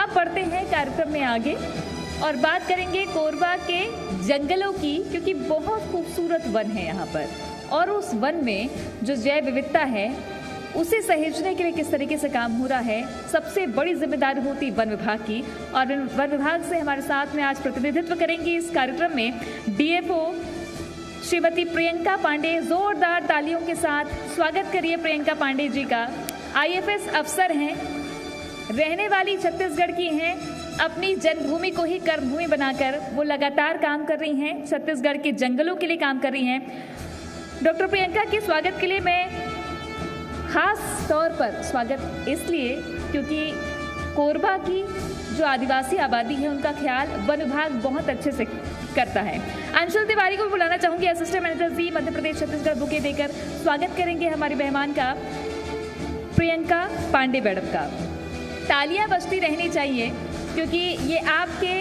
अब बढ़ते हैं कार्यक्रम में आगे और बात करेंगे कोरबा के जंगलों की, क्योंकि बहुत खूबसूरत वन है यहाँ पर और उस वन में जो जैव विविधता है उसे सहेजने के लिए किस तरीके से काम हो रहा है। सबसे बड़ी जिम्मेदारी होती वन विभाग की, और वन विभाग से हमारे साथ में आज प्रतिनिधित्व करेंगी इस कार्यक्रम में डीएफओ श्रीमती प्रियंका पांडे। जोरदार तालियों के साथ स्वागत करिए प्रियंका पांडे जी का। आईएफएस अफसर हैं, रहने वाली छत्तीसगढ़ की हैं, अपनी जन्मभूमि को ही कर्मभूमि बनाकर वो लगातार काम कर रही हैं, छत्तीसगढ़ के जंगलों के लिए काम कर रही हैं। डॉक्टर प्रियंका के स्वागत के लिए मैं खास तौर पर स्वागत इसलिए क्योंकि कोरबा की जो आदिवासी आबादी है उनका ख्याल वन विभाग बहुत अच्छे से करता है। अंशुल तिवारी को भी बुलाना चाहूँगी, असिस्टेंट मैनेजर जी मध्य प्रदेश छत्तीसगढ़ बुके देकर स्वागत करेंगे हमारे मेहमान का, प्रियंका पांडे मैडम का। तालियां बजती रहनी चाहिए क्योंकि ये आपके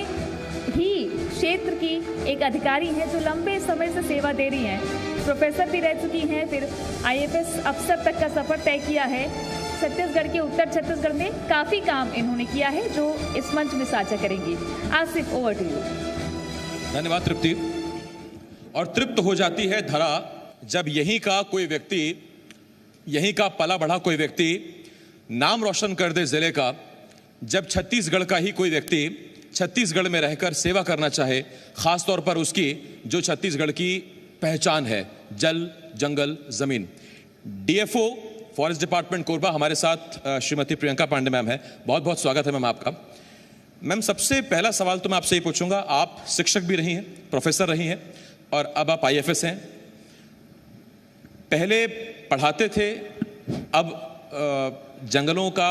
ही क्षेत्र की एक अधिकारी हैं जो लंबे समय से सेवा दे रही हैं, प्रोफेसर भी रह चुकी हैं, फिर आईएफएस अफसर तक का सफर तय किया है। छत्तीसगढ़ के उत्तर छत्तीसगढ़ में काफ़ी काम इन्होंने किया है जो इस मंच में साझा करेंगी। Asif, over to you. धन्यवाद तृप्ति। और तृप्त हो जाती है धरा जब यहीं का कोई व्यक्ति, यहीं का पला बढ़ा कोई व्यक्ति नाम रोशन कर दे जिले का, जब छत्तीसगढ़ का ही कोई व्यक्ति छत्तीसगढ़ में रहकर सेवा करना चाहे, खास तौर पर उसकी जो छत्तीसगढ़ की पहचान है, जल जंगल जमीन। डीएफओ फॉरेस्ट डिपार्टमेंट कोरबा हमारे साथ श्रीमती प्रियंका पांडे मैम है। बहुत बहुत स्वागत है मैम आपका। मैम, सबसे पहला सवाल तो मैं आपसे ये पूछूंगा, आप शिक्षक भी रही हैं, प्रोफेसर रही हैं और अब आप आईएफएस हैं। पहले पढ़ाते थे, अब जंगलों का,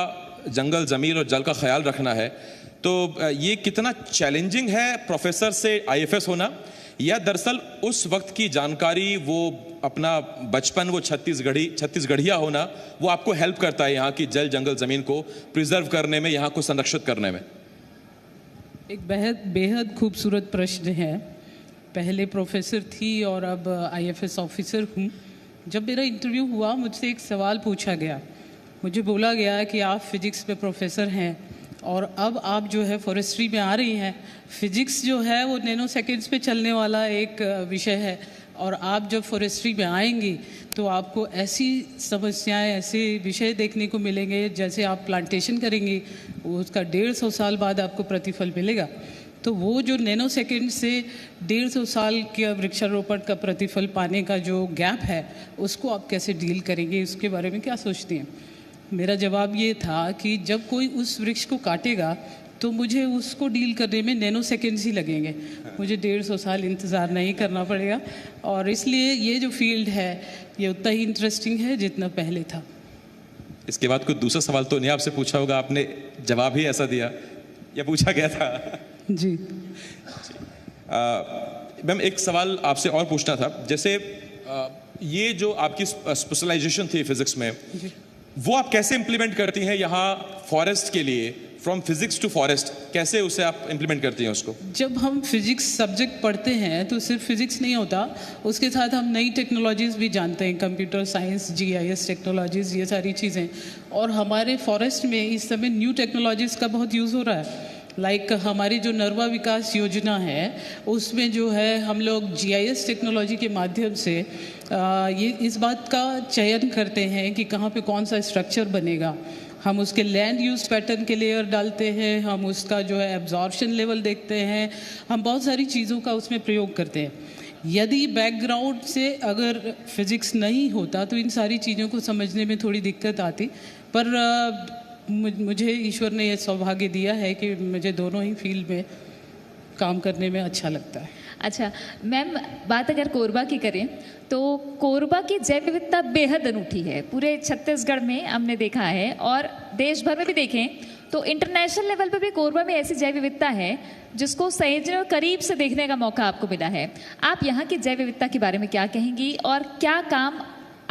जंगल जमीन और जल का ख्याल रखना है, तो ये कितना चैलेंजिंग है प्रोफेसर से आईएफएस होना, या दरअसल उस वक्त की जानकारी, वो अपना बचपन, वो छत्तीसगढ़िया होना, वो आपको हेल्प करता है यहाँ की जल जंगल जमीन को प्रिजर्व करने में, यहाँ को संरक्षित करने में? एक बेहद खूबसूरत प्रश्न है। पहले प्रोफेसर थी और अब आईएफएस ऑफिसर हूँ। जब मेरा इंटरव्यू हुआ मुझसे एक सवाल पूछा गया, मुझे बोला गया कि आप फिजिक्स में प्रोफेसर हैं और अब आप जो है फॉरेस्ट्री में आ रही हैं। फिजिक्स जो है वो नैनो सेकेंड्स पे चलने वाला एक विषय है और आप जब फॉरेस्ट्री में आएंगी तो आपको ऐसी समस्याएं, ऐसे विषय देखने को मिलेंगे, जैसे आप प्लांटेशन करेंगी उसका 150 साल बाद आपको प्रतिफल मिलेगा। तो वो जो नैनो सेकेंड से 150 साल के वृक्षारोपण का प्रतिफल पाने का जो गैप है, उसको आप कैसे डील करेंगे, उसके बारे में क्या सोचती हैं? मेरा जवाब ये था कि जब कोई उस वृक्ष को काटेगा तो मुझे उसको डील करने में नैनो सेकेंड्स ही लगेंगे, मुझे 150 साल इंतज़ार नहीं करना पड़ेगा। और इसलिए ये जो फील्ड है ये उतना ही इंटरेस्टिंग है जितना पहले था। इसके बाद कोई दूसरा सवाल तो नहीं आपसे पूछा होगा, आपने जवाब ही ऐसा दिया या पूछा गया था? जी मैम, एक सवाल आपसे और पूछना था। जैसे ये जो आपकी स्पेशलाइजेशन थी फिजिक्स में, वो आप कैसे इम्प्लीमेंट करती हैं यहाँ फॉरेस्ट के लिए? फ्रॉम फिजिक्स टू फॉरेस्ट कैसे उसे आप इम्प्लीमेंट करती हैं उसको? जब हम फिजिक्स सब्जेक्ट पढ़ते हैं तो सिर्फ फिजिक्स नहीं होता, उसके साथ हम नई टेक्नोलॉजीज़ भी जानते हैं, कंप्यूटर साइंस, जीआईएस टेक्नोलॉजीज़, ये सारी चीज़ें। और हमारे फॉरेस्ट में इस समय न्यू टेक्नोलॉजीज़ का बहुत यूज़ हो रहा है। लाइक हमारी जो नरवा विकास योजना है उसमें जो है हम लोग जीआईएस टेक्नोलॉजी के माध्यम से ये इस बात का चयन करते हैं कि कहाँ पे कौन सा स्ट्रक्चर बनेगा। हम उसके लैंड यूज पैटर्न के लेयर डालते हैं, हम उसका जो है एब्जॉर्प्शन लेवल देखते हैं, हम बहुत सारी चीज़ों का उसमें प्रयोग करते हैं। यदि बैकग्राउंड से अगर फिजिक्स नहीं होता तो इन सारी चीज़ों को समझने में थोड़ी दिक्कत आती, पर मुझे ईश्वर ने यह सौभाग्य दिया है कि मुझे दोनों ही फील्ड में काम करने में अच्छा लगता है। अच्छा मैम, बात अगर कोरबा की करें तो कोरबा की जैव विविधता बेहद अनूठी है। पूरे छत्तीसगढ़ में हमने देखा है और देश भर में भी देखें तो इंटरनेशनल लेवल पर भी कोरबा में ऐसी जैव विविधता है जिसको सहेजने और करीब से देखने का मौका आपको मिला है। आप यहाँ की जैव विविधता के बारे में क्या कहेंगी और क्या काम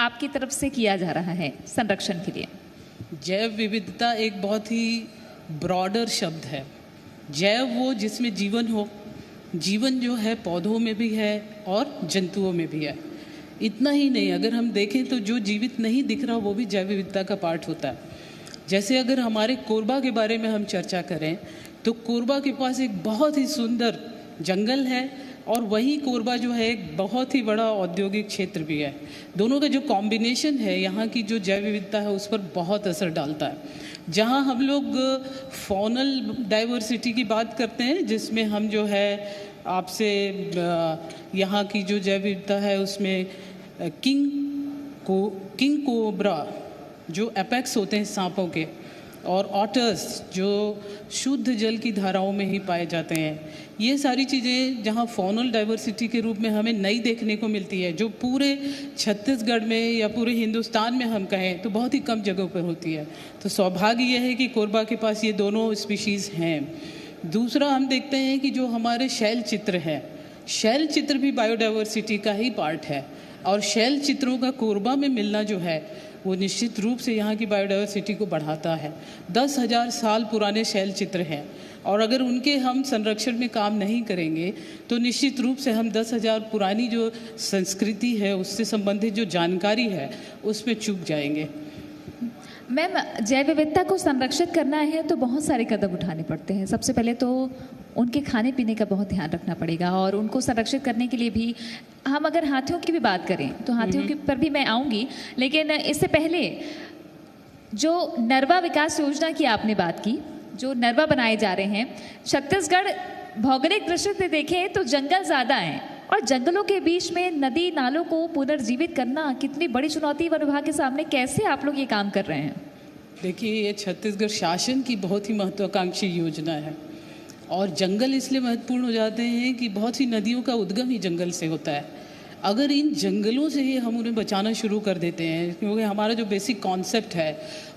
आपकी तरफ से किया जा रहा है संरक्षण के लिए? जैव विविधता एक बहुत ही ब्रॉडर शब्द है। जैव वो जिसमें जीवन हो, जीवन जो है पौधों में भी है और जंतुओं में भी है। इतना ही नहीं, अगर हम देखें तो जो जीवित नहीं दिख रहा वो भी जैव विविधता का पार्ट होता है। जैसे अगर हमारे कोरबा के बारे में हम चर्चा करें तो कोरबा के पास एक बहुत ही सुंदर जंगल है और वहीं कोरबा जो है एक बहुत ही बड़ा औद्योगिक क्षेत्र भी है। दोनों का जो कॉम्बिनेशन है यहाँ की जो जैव विविधता है उस पर बहुत असर डालता है। जहाँ हम लोग फॉनल डाइवर्सिटी की बात करते हैं, जिसमें हम जो है आपसे यहाँ की जो जैव विविधता है उसमें किंग कोबरा जो एपेक्स होते हैं सांपों के, और ऑटर्स जो शुद्ध जल की धाराओं में ही पाए जाते हैं, ये सारी चीज़ें जहाँ फॉनल डाइवर्सिटी के रूप में हमें नई देखने को मिलती है, जो पूरे छत्तीसगढ़ में या पूरे हिंदुस्तान में हम कहें तो बहुत ही कम जगहों पर होती है। तो सौभाग्य यह है कि कोरबा के पास ये दोनों स्पीशीज़ हैं। दूसरा हम देखते हैं कि जो हमारे शैल चित्र हैं, शैल चित्र भी बायोडाइवर्सिटी का ही पार्ट है, और शैल चित्रों का कोरबा में मिलना जो है वो निश्चित रूप से यहाँ की बायोडाइवर्सिटी को बढ़ाता है। 10,000 साल पुराने शैल चित्र हैं, और अगर उनके हम संरक्षण में काम नहीं करेंगे तो निश्चित रूप से हम 10,000 पुरानी जो संस्कृति है उससे संबंधित जो जानकारी है उसमें चूक जाएंगे। मैम, जैव विविधता को संरक्षित करना है तो बहुत सारे कदम उठाने पड़ते हैं। सबसे पहले तो उनके खाने पीने का बहुत ध्यान रखना पड़ेगा, और उनको संरक्षित करने के लिए भी हम अगर हाथियों की भी बात करें तो हाथियों के पर भी मैं आऊँगी, लेकिन इससे पहले जो नरवा विकास योजना की आपने बात की, जो नरवा बनाए जा रहे हैं, छत्तीसगढ़ भौगोलिक दृष्टि से देखें तो जंगल ज़्यादा हैं, और जंगलों के बीच में नदी नालों को पुनर्जीवित करना कितनी बड़ी चुनौती वन विभाग के सामने, कैसे आप लोग ये काम कर रहे हैं? देखिए, ये छत्तीसगढ़ शासन की बहुत ही महत्वाकांक्षी योजना है, और जंगल इसलिए महत्वपूर्ण हो जाते हैं कि बहुत सी नदियों का उद्गम ही जंगल से होता है। अगर इन जंगलों से ही हम उन्हें बचाना शुरू कर देते हैं, क्योंकि हमारा जो बेसिक कॉन्सेप्ट है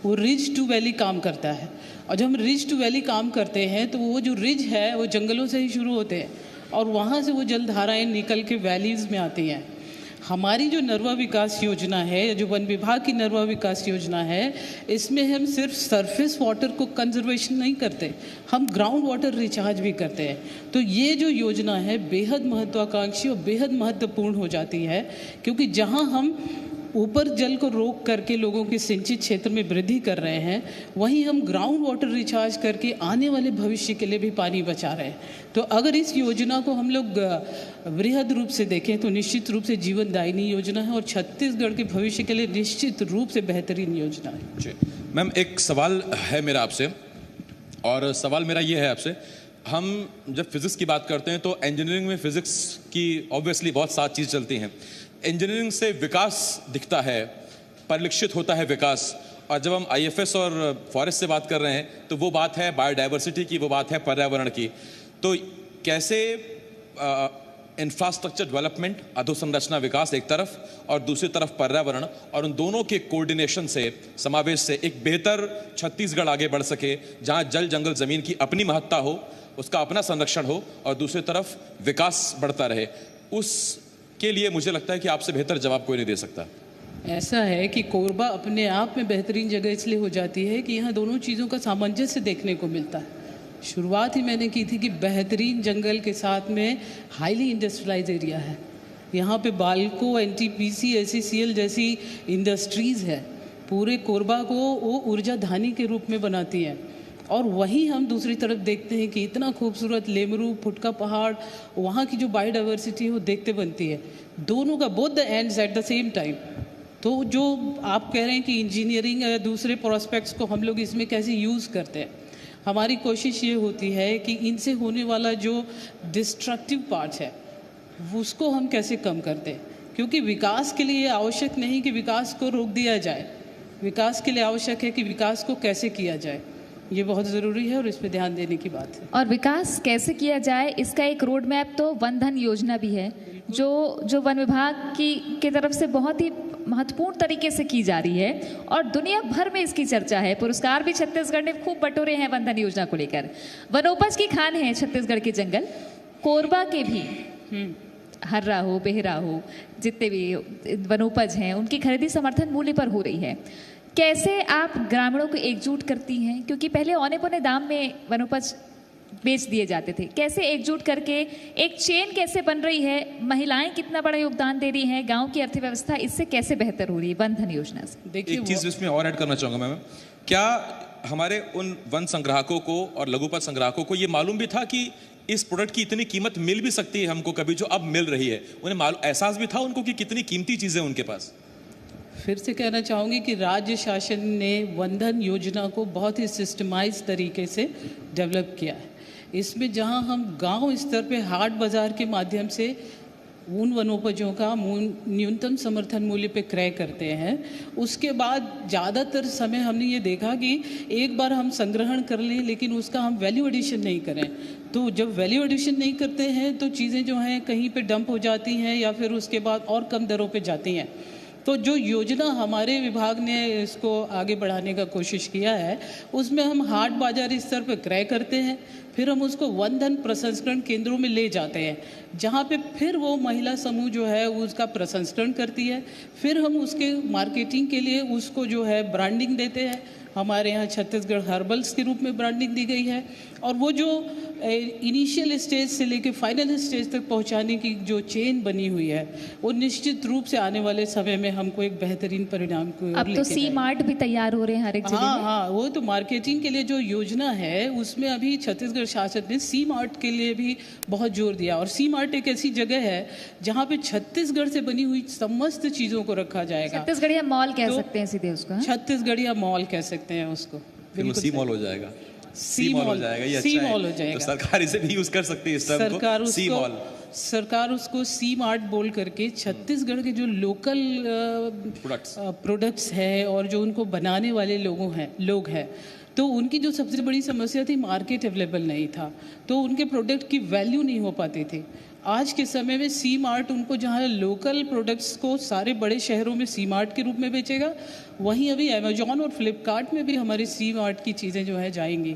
वो रिज टू वैली काम करता है, और जब हम रिज टू वैली काम करते हैं तो वो जो रिज है वो जंगलों से ही शुरू होते हैं, और वहाँ से वो जलधाराएँ निकल के वैलीज़ में आती हैं। हमारी जो नरवा विकास योजना है, जो वन विभाग की नरवा विकास योजना है, इसमें हम सिर्फ सरफेस वाटर को कंजर्वेशन नहीं करते, हम ग्राउंड वाटर रिचार्ज भी करते हैं। तो ये जो योजना है बेहद महत्वाकांक्षी और बेहद महत्वपूर्ण हो जाती है, क्योंकि जहाँ हम ऊपर जल को रोक करके लोगों के सिंचित क्षेत्र में वृद्धि कर रहे हैं, वहीं हम ग्राउंड वाटर रिचार्ज करके आने वाले भविष्य के लिए भी पानी बचा रहे हैं। तो अगर इस योजना को हम लोग वृहद रूप से देखें तो निश्चित रूप से जीवनदायिनी योजना है, और छत्तीसगढ़ के भविष्य के लिए निश्चित रूप से बेहतरीन योजना है। जी मैम, एक सवाल है मेरा आपसे, और सवाल मेरा ये है आपसे, हम जब फिज़िक्स की बात करते हैं तो इंजीनियरिंग में फ़िज़िक्स की ऑब्वियसली बहुत सारी चीज़ चलती हैं। इंजीनियरिंग से विकास दिखता है, परिलक्षित होता है विकास, और जब हम आईएफएस और फॉरेस्ट से बात कर रहे हैं तो वो बात है बायोडाइवर्सिटी की, वो बात है पर्यावरण की। तो कैसे इंफ्रास्ट्रक्चर डेवलपमेंट, अधोसंरचना विकास एक तरफ, और दूसरी तरफ पर्यावरण, और उन दोनों के कोऑर्डिनेशन से, समावेश से एक बेहतर छत्तीसगढ़ आगे बढ़ सके, जहां जल जंगल ज़मीन की अपनी महत्ता हो, उसका अपना संरक्षण हो, और दूसरी तरफ विकास बढ़ता रहे। उसके लिए मुझे लगता है कि आपसे बेहतर जवाब कोई नहीं दे सकता। ऐसा है कि कोरबा अपने आप में बेहतरीन जगह इसलिए हो जाती है कि यहाँ दोनों चीज़ों का सामंजस्य देखने को मिलता है। शुरुआत ही मैंने की थी कि बेहतरीन जंगल के साथ में हाईली इंडस्ट्रियलाइज एरिया है। यहाँ पे बाल्को, एनटीपीसी, एसईसीएल जैसी इंडस्ट्रीज़ है, पूरे कोरबा को वो ऊर्जा धानी के रूप में बनाती हैं। और वहीं हम दूसरी तरफ देखते हैं कि इतना खूबसूरत लेमरू, फुटका पहाड़, वहाँ की जो बायोडाइवर्सिटी है वो देखते बनती है। दोनों का both the ends at the same time. तो जो आप कह रहे हैं कि इंजीनियरिंग या दूसरे प्रोस्पेक्ट्स को हम लोग इसमें कैसे यूज़ करते हैं, हमारी कोशिश ये होती है कि इनसे होने वाला जो डिस्ट्रक्टिव पार्ट है उसको हम कैसे कम करते हैं, क्योंकि विकास के लिए आवश्यक नहीं कि विकास को रोक दिया जाए, विकास के लिए आवश्यक है कि विकास को कैसे किया जाए। ये बहुत ज़रूरी है और इस पर ध्यान देने की बात है। और विकास कैसे किया जाए इसका एक रोड मैप तो वन धन योजना भी है, जो वन विभाग की तरफ से बहुत ही महत्वपूर्ण तरीके से की जा रही है, और दुनिया भर में इसकी चर्चा है। पुरस्कार भी छत्तीसगढ़ ने खूब बटोरे हैं वन धन योजना को लेकर। वनोपज की खान है छत्तीसगढ़ के जंगल, कोरबा के भी, हर्रा हो, बेहरा हो, जितने भी वनोपज हैं उनकी खरीदी समर्थन मूल्य पर हो रही है। कैसे आप ग्रामीणों को एकजुट करती हैं, क्योंकि पहले औने पौने दाम में वनोपज बेच दिए जाते थे, कैसे एकजुट करके एक चेन कैसे बन रही है, महिलाएं कितना बड़ा योगदान दे रही हैं, गांव की अर्थव्यवस्था इससे कैसे बेहतर हो रही है वन धन योजना से? एक चीज़ इसमें और ऐड करना चाहूँगा मैं, क्या हमारे उन वन संग्राहकों को और लघुपथ संग्राहकों को ये मालूम भी था कि इस प्रोडक्ट की इतनी कीमत मिल भी सकती है हमको कभी, जो अब मिल रही है? उन्हें एहसास भी था उनको कि कितनी कीमती चीजें उनके पास? फिर से कहना चाहूँगी कि राज्य शासन ने वनधन योजना को बहुत ही सिस्टमाइज तरीके से डेवलप किया है। इसमें जहाँ हम गांव स्तर पे हाट बाज़ार के माध्यम से उन वनोपजों का न्यूनतम समर्थन मूल्य पे क्रय करते हैं, उसके बाद ज़्यादातर समय हमने ये देखा कि एक बार हम संग्रहण कर लें लेकिन उसका हम वैल्यू एडिशन नहीं करें। तो जब वैल्यू एडिशन नहीं करते हैं तो चीज़ें जो हैं कहीं पे डंप हो जाती हैं या फिर उसके बाद और कम दरों पे जाती हैं। तो जो योजना हमारे विभाग ने इसको आगे बढ़ाने का कोशिश किया है, उसमें हम हाट बाजार स्तर पर क्रय करते हैं, फिर हम उसको वन धन प्रसंस्करण केंद्रों में ले जाते हैं, जहाँ पे फिर वो महिला समूह जो है उसका प्रसंस्करण करती है, फिर हम उसके मार्केटिंग के लिए उसको जो है ब्रांडिंग देते हैं। हमारे यहाँ छत्तीसगढ़ हर्बल्स के रूप में ब्रांडिंग दी गई है, और वो जो इनिशियल स्टेज से लेकर फाइनल स्टेज तक पहुंचाने की जो चेन बनी हुई है, वो निश्चित रूप से आने वाले समय में हमको एक बेहतरीन परिणाम को अब तो सी मार्ट भी तैयार हो रहे हैं हर एक जगह में। हाँ, वो तो मार्केटिंग के लिए जो योजना है उसमें अभी छत्तीसगढ़ शासन ने सी मार्ट के लिए भी बहुत जोर दिया, और सी मार्ट एक ऐसी जगह है जहाँ पे छत्तीसगढ़ से बनी हुई समस्त चीजों को रखा जाएगा। छत्तीसगढ़िया मॉल कह सकते हैं सीधे उसको, छत्तीसगढ़िया मॉल कह सकते हैं उसको। बिल्कुल सी मॉल हो जाएगा, सी मॉल हो जाएगा, ये सी मॉल हो जाएगा। तो सरकार इसे भी यूज कर सकती है इस टर्म को, सी मॉल। सरकार उसको सी मार्ट बोल करके छत्तीसगढ़ के जो लोकल प्रोडक्ट्स है और जो उनको बनाने वाले लोग हैं तो उनकी जो सबसे बड़ी समस्या थी, मार्केट अवेलेबल नहीं था, तो उनके प्रोडक्ट की वैल्यू नहीं हो पाती थी। आज के समय में सी मार्ट उनको जहाँ लोकल प्रोडक्ट्स को सारे बड़े शहरों में सी मार्ट के रूप में बेचेगा, वहीं अभी अमेजॉन और फ्लिपकार्ट में भी हमारी सी मार्ट की चीज़ें जो है जाएंगी।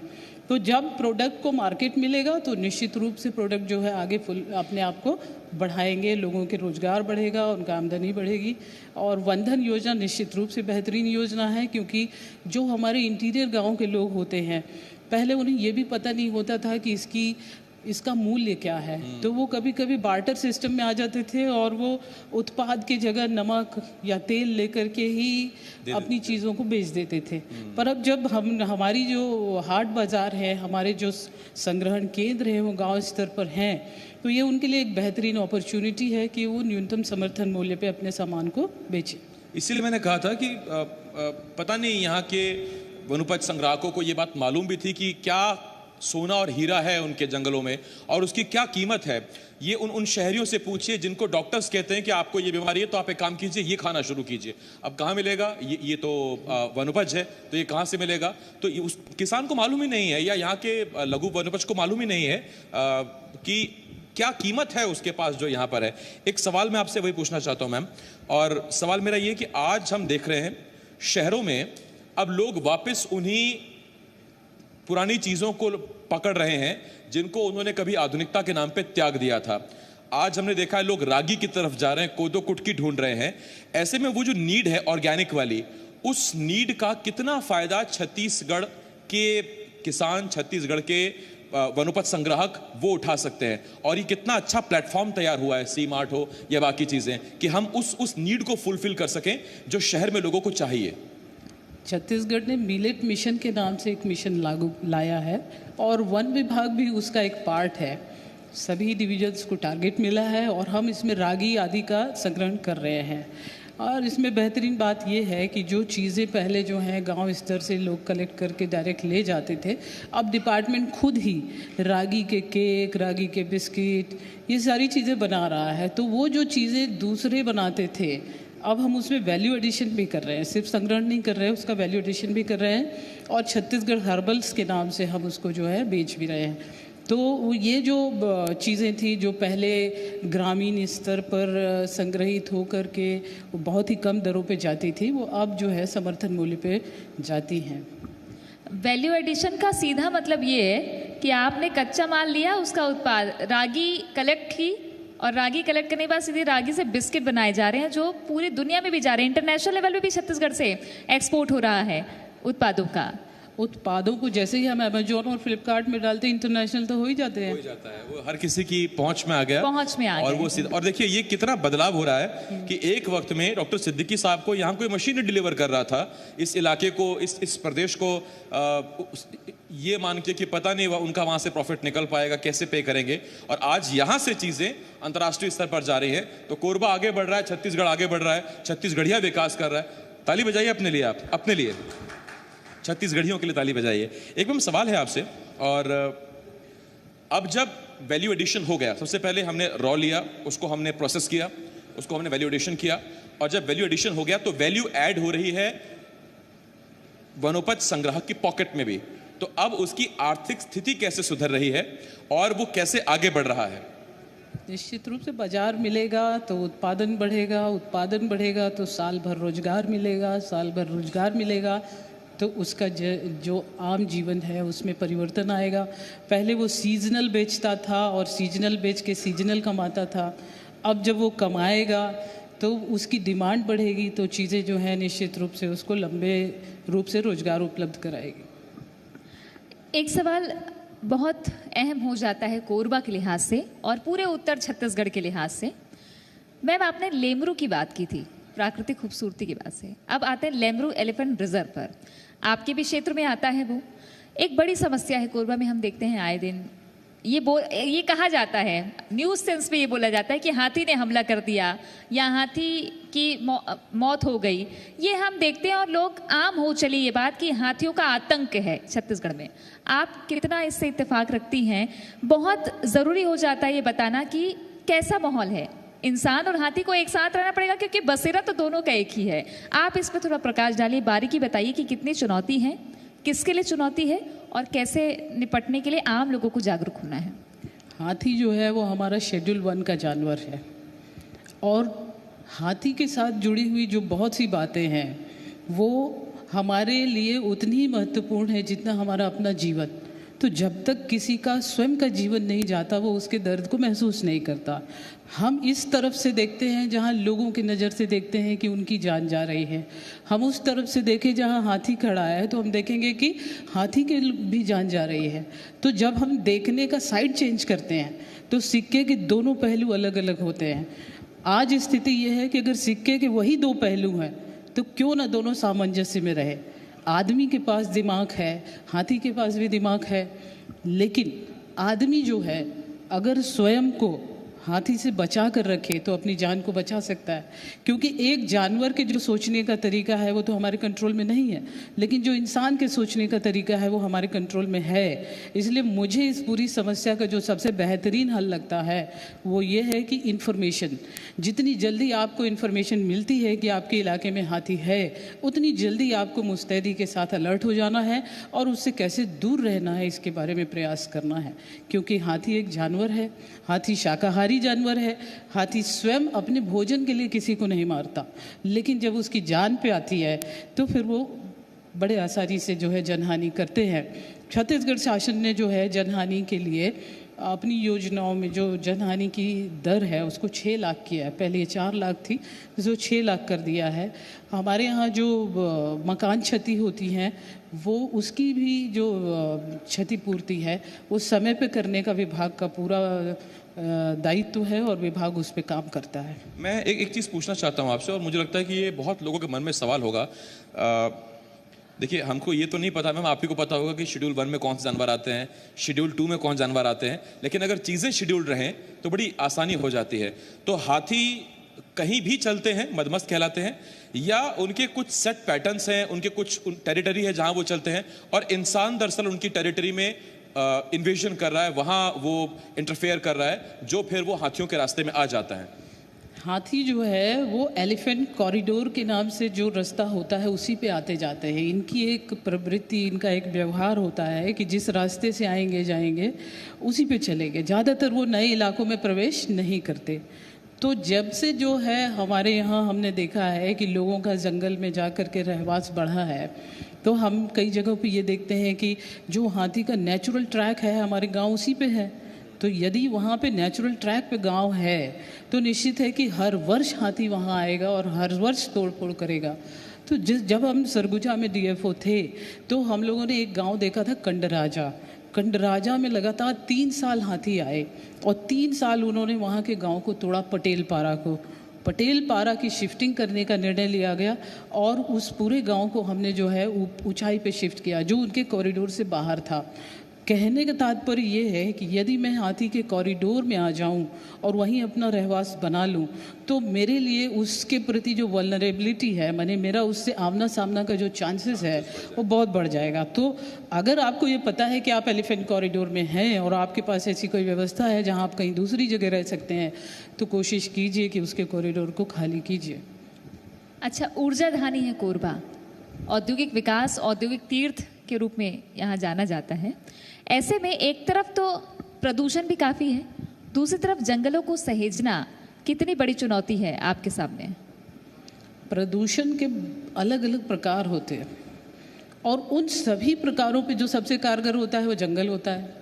तो जब प्रोडक्ट को मार्केट मिलेगा तो निश्चित रूप से प्रोडक्ट जो है आगे फुल अपने आप को बढ़ाएंगे, लोगों के रोजगार बढ़ेगा, उनका आमदनी बढ़ेगी। और वन धन योजना निश्चित रूप से बेहतरीन योजना है, क्योंकि जो हमारे इंटीरियर गाँव के लोग होते हैं, पहले उन्हें ये भी पता नहीं होता था कि इसका मूल्य क्या है, तो वो कभी कभी बार्टर सिस्टम में आ जाते थे और वो उत्पाद की जगह नमक या तेल लेकर के ही अपनी चीज़ों को बेच देते थे। पर अब जब हमारी जो हाट बाज़ार है, हमारे जो संग्रहण केंद्र हैं वो गांव स्तर पर हैं, तो ये उनके लिए एक बेहतरीन अपॉर्चुनिटी है कि वो न्यूनतम समर्थन मूल्य पे अपने सामान को बेचें। इसीलिए मैंने कहा था कि पता नहीं यहाँ के वनोपज संग्राहकों को ये बात मालूम भी थी कि क्या सोना और हीरा है उनके जंगलों में और उसकी क्या कीमत है। ये उन शहरियों से पूछिए जिनको डॉक्टर्स कहते हैं कि आपको ये बीमारी है तो आप एक काम कीजिए, ये खाना शुरू कीजिए। अब कहाँ मिलेगा? ये तो वनोपज है, तो ये कहाँ से मिलेगा? तो उस किसान को मालूम ही नहीं है, या यहाँ के लघु वनोपज को मालूम ही नहीं है कि क्या कीमत है उसके पास जो यहाँ पर है। एक सवाल मैं आपसे वही पूछना चाहता हूँ मैम, और सवाल मेरा ये कि आज हम देख रहे हैं शहरों में अब लोग वापस उन्हीं पुरानी चीज़ों को पकड़ रहे हैं जिनको उन्होंने कभी आधुनिकता के नाम पे त्याग दिया था। आज हमने देखा है लोग रागी की तरफ जा रहे हैं, कोदो कुटकी ढूंढ रहे हैं। ऐसे में वो जो नीड है ऑर्गेनिक वाली, उस नीड का कितना फायदा छत्तीसगढ़ के किसान, छत्तीसगढ़ के वनोपज संग्राहक वो उठा सकते हैं, और ये कितना अच्छा प्लेटफॉर्म तैयार हुआ है, सी मार्ट हो या बाकी चीज़ें, कि हम उस नीड को फुलफिल कर सकें जो शहर में लोगों को चाहिए। छत्तीसगढ़ ने मिलेट मिशन के नाम से एक मिशन लाया है, और वन विभाग भी उसका एक पार्ट है। सभी डिविजन्स को टारगेट मिला है और हम इसमें रागी आदि का संग्रहण कर रहे हैं। और इसमें बेहतरीन बात यह है कि जो चीज़ें पहले जो हैं गांव स्तर से लोग कलेक्ट करके डायरेक्ट ले जाते थे, अब डिपार्टमेंट खुद ही रागी के केक, रागी के बिस्किट, ये सारी चीज़ें बना रहा है। तो वो जो चीज़ें दूसरे बनाते थे, अब हम उसमें वैल्यू एडिशन भी कर रहे हैं, सिर्फ संग्रहण नहीं कर रहे हैं, उसका वैल्यू एडिशन भी कर रहे हैं, और छत्तीसगढ़ हर्बल्स के नाम से हम उसको जो है बेच भी रहे हैं। तो ये जो चीज़ें थी जो पहले ग्रामीण स्तर पर संग्रहित होकर के बहुत ही कम दरों पे जाती थी, वो अब जो है समर्थन मूल्य पे जाती हैं। वैल्यू एडिशन का सीधा मतलब ये है कि आपने कच्चा माल लिया, उसका उत्पाद रागी कलेक्ट की, और रागी कलेक्ट करने के बाद सीधे रागी से बिस्किट बनाए जा रहे हैं जो पूरी दुनिया में भी जा रहे हैं, इंटरनेशनल लेवल पे भी छत्तीसगढ़ से एक्सपोर्ट हो रहा है उत्पादों का। उत्पादों को जैसे ही हम अमेजोन और फ्लिपकार्ट में डालते हैं इंटरनेशनल तो हो ही जाते हैं। हो जाता है, वो हर किसी की पहुंच में आ गया। पहुंच में आ और गया। वो सीधा, और देखिए ये कितना बदलाव हो रहा है कि एक वक्त में डॉक्टर सिद्दीकी साहब को यहाँ कोई मशीन डिलीवर कर रहा था इस इलाके को, इस प्रदेश को, ये मान के कि पता नहीं उनका वहां से प्रॉफिट निकल पाएगा, कैसे पे करेंगे। और आज यहाँ से चीजें अंतर्राष्ट्रीय स्तर पर जा रही है। तो कोरबा आगे बढ़ रहा है, छत्तीसगढ़ आगे बढ़ रहा है, छत्तीसगढ़िया विकास कर रहा है। ताली बजाइए अपने लिए, आप अपने लिए, छत्तीसगढ़ियों के लिए ताली बजाइए। एक मैम सवाल है आपसे, और अब जब वैल्यू एडिशन हो गया, सबसे पहले हमने रॉ लिया, उसको हमने प्रोसेस किया, उसको हमने वैल्यू एडिशन किया, और जब वैल्यू एडिशन हो गया तो वैल्यू ऐड हो रही है वनोपज संग्राहक की पॉकेट में भी। तो अब उसकी आर्थिक स्थिति कैसे सुधर रही है और वो कैसे आगे बढ़ रहा है? निश्चित रूप से बाजार मिलेगा तो उत्पादन बढ़ेगा, उत्पादन बढ़ेगा तो साल भर रोजगार मिलेगा, साल भर रोजगार मिलेगा तो उसका जो आम जीवन है उसमें परिवर्तन आएगा। पहले वो सीजनल बेचता था और सीजनल बेच के सीजनल कमाता था, अब जब वो कमाएगा तो उसकी डिमांड बढ़ेगी तो चीज़ें जो हैं निश्चित रूप से उसको लंबे रूप से रोजगार उपलब्ध कराएगी। एक सवाल बहुत अहम हो जाता है कोरबा के लिहाज से और पूरे उत्तर छत्तीसगढ़ के लिहाज से। मैम आपने लेमरू की बात की थी, प्राकृतिक खूबसूरती की बात से। अब आते हैं लेमरू एलिफेंट रिजर्व पर, आपके भी क्षेत्र में आता है वो। एक बड़ी समस्या है कोरबा में, हम देखते हैं आए दिन ये कहा जाता है, न्यूज़ सेंस में ये बोला जाता है कि हाथी ने हमला कर दिया या हाथी की मौत हो गई। ये हम देखते हैं और लोग आम हो चली ये बात कि हाथियों का आतंक है छत्तीसगढ़ में। आप कितना इससे इत्तेफाक रखती हैं? बहुत ज़रूरी हो जाता है ये बताना कि कैसा माहौल है। इंसान और हाथी को एक साथ रहना पड़ेगा क्योंकि बसेरा तो दोनों का एक ही है। आप इस पर थोड़ा प्रकाश डालिए, बारीकी बताइए कि कितनी चुनौती है, किसके लिए चुनौती है और कैसे निपटने के लिए आम लोगों को जागरूक होना है। हाथी जो है वो हमारा शेड्यूल 1 का जानवर है और हाथी के साथ जुड़ी हुई जो बहुत सी बातें हैं वो हमारे लिए उतनी ही महत्वपूर्ण है जितना हमारा अपना जीवन। तो जब तक किसी का स्वयं का जीवन नहीं जाता वो उसके दर्द को महसूस नहीं करता। हम इस तरफ से देखते हैं जहाँ लोगों की नज़र से देखते हैं कि उनकी जान जा रही है, हम उस तरफ से देखें जहाँ हाथी खड़ा है तो हम देखेंगे कि हाथी की भी जान जा रही है। तो जब हम देखने का साइड चेंज करते हैं तो सिक्के के दोनों पहलू अलग अलग होते हैं। आज स्थिति यह है कि अगर सिक्के के वही 2 पहलू हैं तो क्यों ना दोनों सामंजस्य में रहे। आदमी के पास दिमाग है, हाथी के पास भी दिमाग है, लेकिन आदमी जो है अगर स्वयं को हाथी से बचा कर रखे तो अपनी जान को बचा सकता है। क्योंकि एक जानवर के जो सोचने का तरीका है वो तो हमारे कंट्रोल में नहीं है, लेकिन जो इंसान के सोचने का तरीका है वो हमारे कंट्रोल में है। इसलिए मुझे इस पूरी समस्या का जो सबसे बेहतरीन हल लगता है वो ये है कि इन्फॉर्मेशन, जितनी जल्दी आपको इन्फॉर्मेशन मिलती है कि आपके इलाके में हाथी है उतनी जल्दी आपको मुस्तैदी के साथ अलर्ट हो जाना है और उससे कैसे दूर रहना है इसके बारे में प्रयास करना है। क्योंकि हाथी एक जानवर है, हाथी शाकाहारी जानवर है। हाथी स्वयं अपने भोजन के लिए किसी को नहीं मारता, लेकिन जब उसकी जान पे आती है तो फिर वो बड़े आसानी से जो है जनहानि करते हैं। छत्तीसगढ़ शासन ने जो है जनहानि के लिए अपनी योजनाओं में जो जनहानि की दर है उसको 6 लाख किया है। पहले ये 4 लाख थी, जो 6 लाख कर दिया है। हमारे यहाँ जो मकान क्षति होती हैं वो उसकी भी जो क्षतिपूर्ति है वो समय पे करने का विभाग का पूरा दायित्व है और विभाग उस पर काम करता है। मैं एक चीज़ पूछना चाहता हूँ आपसे, और मुझे लगता है कि ये बहुत लोगों के मन में सवाल होगा। देखिए हमको ये तो नहीं पता मैम, आप ही को पता होगा कि शेड्यूल 1 में कौन से जानवर आते हैं, शेड्यूल 2 में कौन जानवर आते हैं, लेकिन अगर चीज़ें शेड्यूल रहें तो बड़ी आसानी हो जाती है। तो हाथी कहीं भी चलते हैं, मदमस्त कहलाते हैं, या उनके कुछ सेट पैटर्न्स हैं, उनके कुछ टेरिटरी है जहाँ वो चलते हैं और इंसान दरअसल उनकी टेरिटरी में इन्वेजन कर रहा है, वहाँ वो इंटरफेयर कर रहा है, जो फिर वो हाथियों के रास्ते में आ जाता है। हाथी जो है वो एलिफेंट कॉरिडोर के नाम से जो रास्ता होता है उसी पे आते जाते हैं। इनकी एक प्रवृत्ति, इनका एक व्यवहार होता है कि जिस रास्ते से आएंगे जाएंगे उसी पे चलेंगे। ज़्यादातर वो नए इलाकों में प्रवेश नहीं करते। तो जब से जो है हमारे यहाँ हमने देखा है कि लोगों का जंगल में जा कर के रहवास बढ़ा है, तो हम कई जगहों पे ये देखते हैं कि जो हाथी का नेचुरल ट्रैक है हमारे गांव उसी पे है। तो यदि वहाँ पे नेचुरल ट्रैक पे गांव है तो निश्चित है कि हर वर्ष हाथी वहाँ आएगा और हर वर्ष तोड़ फोड़ करेगा। तो जब हम सरगुजा में डीएफओ थे तो हम लोगों ने एक गांव देखा था कंडराजा। कंडराजा में लगातार 3 साल हाथी आए और 3 साल उन्होंने वहाँ के गांव को तोड़ा, पटेल पारा को। पटेल पारा की शिफ्टिंग करने का निर्णय लिया गया और उस पूरे गांव को हमने जो है ऊंचाई पे शिफ्ट किया जो उनके कॉरिडोर से बाहर था। कहने का तात्पर्य ये है कि यदि मैं हाथी के कॉरिडोर में आ जाऊं और वहीं अपना रहवास बना लूं तो मेरे लिए उसके प्रति जो वल्नरेबिलिटी है, माने मेरा उससे आमना सामना का जो चांसेस है वो बहुत बढ़ जाएगा। तो अगर आपको ये पता है कि आप एलिफेंट कॉरिडोर में हैं और आपके पास ऐसी कोई व्यवस्था है जहाँ आप कहीं दूसरी जगह रह सकते हैं तो कोशिश कीजिए कि उसके कॉरिडोर को खाली कीजिए। अच्छा, ऊर्जाधानी है कोरबा, औद्योगिक विकास, औद्योगिक तीर्थ के रूप में यहाँ जाना जाता है। ऐसे में एक तरफ तो प्रदूषण भी काफ़ी है, दूसरी तरफ जंगलों को सहेजना कितनी बड़ी चुनौती है आपके सामने? प्रदूषण के अलग अलग प्रकार होते हैं और उन सभी प्रकारों पे जो सबसे कारगर होता है वो जंगल होता है।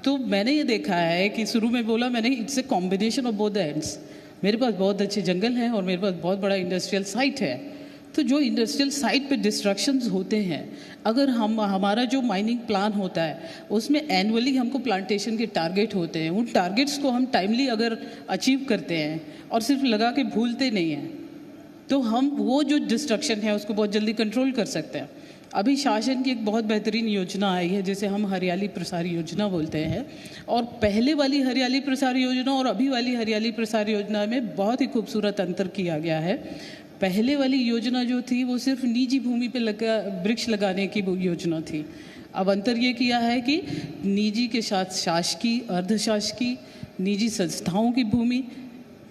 तो मैंने ये देखा है कि शुरू में बोला मैंने, it's a combination of both the ends. मेरे पास बहुत अच्छे जंगल हैं और मेरे पास बहुत बड़ा इंडस्ट्रियल साइट है। तो जो इंडस्ट्रियल साइट पे डिस्ट्रक्शंस होते हैं, अगर हमारा जो माइनिंग प्लान होता है उसमें एनुअली हमको प्लांटेशन के टारगेट होते हैं, उन टारगेट्स को हम टाइमली अगर अचीव करते हैं और सिर्फ लगा के भूलते नहीं हैं तो हम वो जो डिस्ट्रक्शन है उसको बहुत जल्दी कंट्रोल कर सकते हैं। अभी शासन की एक बहुत बेहतरीन योजना आई है जिसे हम हरियाली प्रसार योजना बोलते हैं, और पहले वाली हरियाली प्रसार योजना और अभी वाली हरियाली प्रसार योजना में बहुत ही खूबसूरत अंतर किया गया है। पहले वाली योजना जो थी वो सिर्फ निजी भूमि पे वृक्ष लगाने की योजना थी। अब अंतर ये किया है कि निजी के साथ शासकीय, अर्धशासकीय, निजी संस्थाओं की भूमि,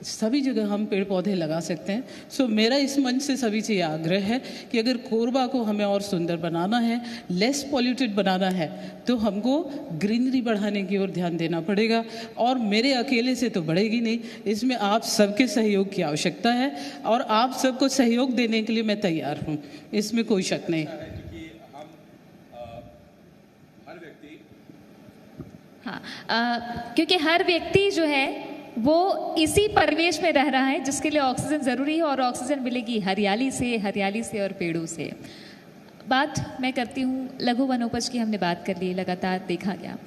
सभी जगह हम पेड़ पौधे लगा सकते हैं। सो मेरा इस मंच से सभी से आग्रह है कि अगर कोरबा को हमें और सुंदर बनाना है, लेस पॉल्यूटेड बनाना है, तो हमको ग्रीनरी बढ़ाने की ओर ध्यान देना पड़ेगा। और मेरे अकेले से तो बढ़ेगी नहीं, इसमें आप सबके सहयोग की आवश्यकता है और आप सबको सहयोग देने के लिए मैं तैयार हूँ, इसमें कोई शक नहीं। हाँ, क्योंकि हर व्यक्ति जो है वो इसी परिवेश में रह रहा है जिसके लिए ऑक्सीजन ज़रूरी है, और ऑक्सीजन मिलेगी हरियाली से और पेड़ों से। बात मैं करती हूँ लघु वनोपज की। हमने बात कर ली, लगातार देखा गया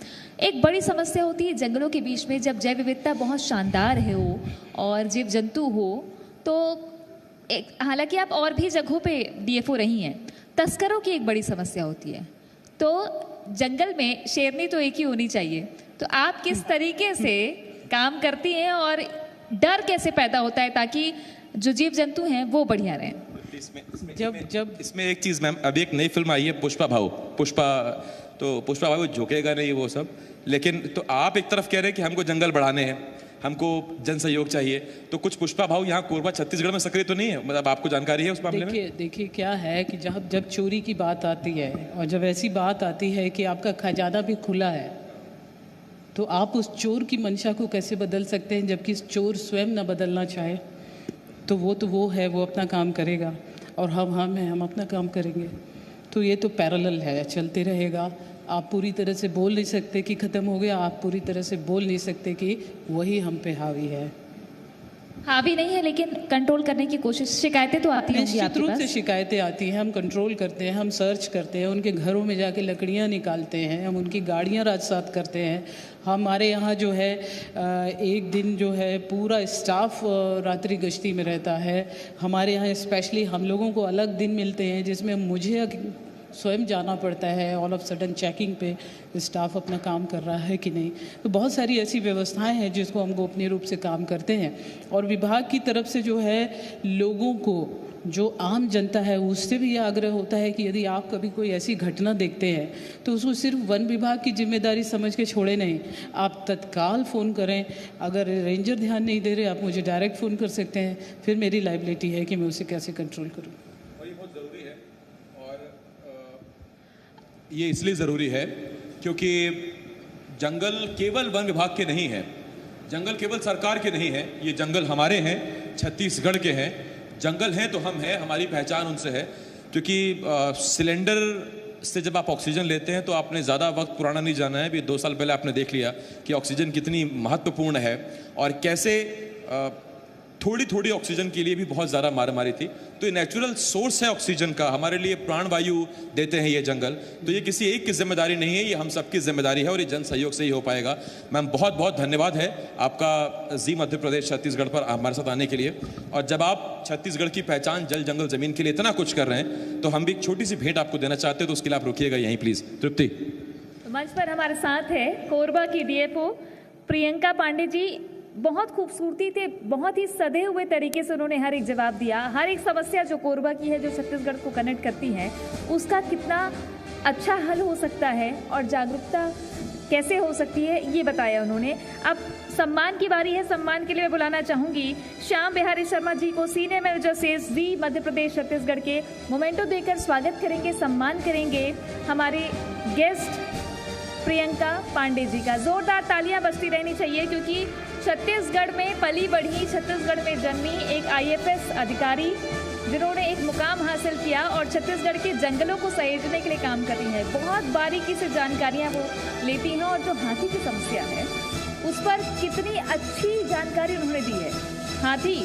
एक बड़ी समस्या होती है जंगलों के बीच में जब जैव विविधता बहुत शानदार है हो और जीव जंतु हो, तो हालांकि आप और भी जगहों पे डीएफओ रही हैं, तस्करों की एक बड़ी समस्या होती है। तो जंगल में शेरनी तो एक ही होनी चाहिए, तो आप किस तरीके से काम करती हैं और डर कैसे पैदा होता है ताकि जो जीव जंतु हैं वो बढ़िया रहें? इसमें एक चीज़ मैम, अभी एक नई फिल्म आई है पुष्पा भाऊ, तो पुष्पा भाऊ झुकेगा नहीं वो सब, लेकिन तो आप एक तरफ कह रहे हैं कि हमको जंगल बढ़ाने हैं, हमको जन सहयोग चाहिए, तो कुछ पुष्पा भाऊ यहाँ कोरबा छत्तीसगढ़ में सक्रिय तो नहीं है? मतलब आपको जानकारी है उस मामले में? देखिए क्या है कि जब चोरी की बात आती है और जब ऐसी बात आती है कि आपका खजाना भी खुला है, तो आप उस चोर की मंशा को कैसे बदल सकते हैं जबकि इस चोर स्वयं न बदलना चाहे? तो वो है, वो अपना काम करेगा और हम अपना काम करेंगे। तो ये तो पैरेलल है, चलते रहेगा। आप पूरी तरह से बोल नहीं सकते कि ख़त्म हो गया, आप पूरी तरह से बोल नहीं सकते कि वही हम पे हावी है। हावी नहीं है, लेकिन कंट्रोल करने की कोशिश, शिकायतें तो आती हैं, निश्चित रूप से शिकायतें आती हैं। हम कंट्रोल करते हैं, हम सर्च करते हैं, उनके घरों में जाके लकड़ियां निकालते हैं, हम उनकी गाड़ियां राजसात करते हैं। हमारे यहाँ जो है एक दिन जो है पूरा स्टाफ रात्रि गश्ती में रहता है। हमारे यहाँ स्पेशली हम लोगों को अलग दिन मिलते हैं जिसमें मुझे स्वयं जाना पड़ता है ऑल ऑफ सडन चेकिंग पे स्टाफ अपना काम कर रहा है कि नहीं। तो बहुत सारी ऐसी व्यवस्थाएं हैं जिसको हम गोपनीय रूप से काम करते हैं। और विभाग की तरफ से जो है लोगों को, जो आम जनता है, उससे भी ये आग्रह होता है कि यदि आप कभी कोई ऐसी घटना देखते हैं तो उसको सिर्फ वन विभाग की जिम्मेदारी समझ के छोड़े नहीं, आप तत्काल फ़ोन करें। अगर रेंजर ध्यान नहीं दे रहे, आप मुझे डायरेक्ट फ़ोन कर सकते हैं, फिर मेरी लायबिलिटी है कि मैं उसे कैसे कंट्रोल करूँ। ये इसलिए ज़रूरी है क्योंकि जंगल केवल वन विभाग के नहीं हैं, जंगल केवल सरकार के नहीं हैं, ये जंगल हमारे हैं, छत्तीसगढ़ के हैं। जंगल हैं तो हम हैं, हमारी पहचान उनसे है। क्योंकि सिलेंडर से जब आप ऑक्सीजन लेते हैं तो आपने ज़्यादा वक्त पुराना नहीं जाना है, अभी 2 साल पहले आपने देख लिया कि ऑक्सीजन कितनी महत्वपूर्ण है और कैसे थोड़ी थोड़ी ऑक्सीजन के लिए भी बहुत ज़्यादा मारामारी थी। तो ये नेचुरल सोर्स है ऑक्सीजन का, हमारे लिए प्राणवायु देते हैं ये जंगल। तो ये किसी एक की जिम्मेदारी नहीं है, ये हम सबकी जिम्मेदारी है और ये जन सहयोग से ही हो पाएगा। मैम बहुत बहुत धन्यवाद है आपका जी मध्य प्रदेश छत्तीसगढ़ पर हमारे साथ आने के लिए। और जब आप छत्तीसगढ़ की पहचान जल जंगल ज़मीन के लिए इतना कुछ कर रहे हैं तो हम भी एक छोटी सी भेंट आपको देना चाहते हैं, तो उसके लिए आप रुकिएगा यहीं प्लीज़। तृप्ति। मंच पर हमारे साथ है कोरबा की डीएफओ प्रियंका पांडे जी। बहुत खूबसूरती थे, बहुत ही सधे हुए तरीके से उन्होंने हर एक जवाब दिया। हर एक समस्या जो कोरबा की है, जो छत्तीसगढ़ को कनेक्ट करती है, उसका कितना अच्छा हल हो सकता है और जागरूकता कैसे हो सकती है, ये बताया उन्होंने। अब सम्मान की बारी है। सम्मान के लिए मैं बुलाना चाहूंगी श्याम बिहारी शर्मा जी को, सीनियर मैनेजर सेल्स जी मध्य प्रदेश छत्तीसगढ़ के। मोमेंटो देकर स्वागत करेंगे, सम्मान करेंगे हमारे गेस्ट प्रियंका पांडे जी का। जोरदार तालियां बजती रहनी चाहिए, क्योंकि छत्तीसगढ़ में पली बढ़ी, छत्तीसगढ़ में जन्मी एक आईएफएस अधिकारी जिन्होंने एक मुकाम हासिल किया और छत्तीसगढ़ के जंगलों को सहेजने के लिए काम कर रही है। बहुत बारीकी से जानकारियां वो लेती हैं और जो हाथी की समस्या है उस पर कितनी अच्छी जानकारी उन्होंने दी है। हाथी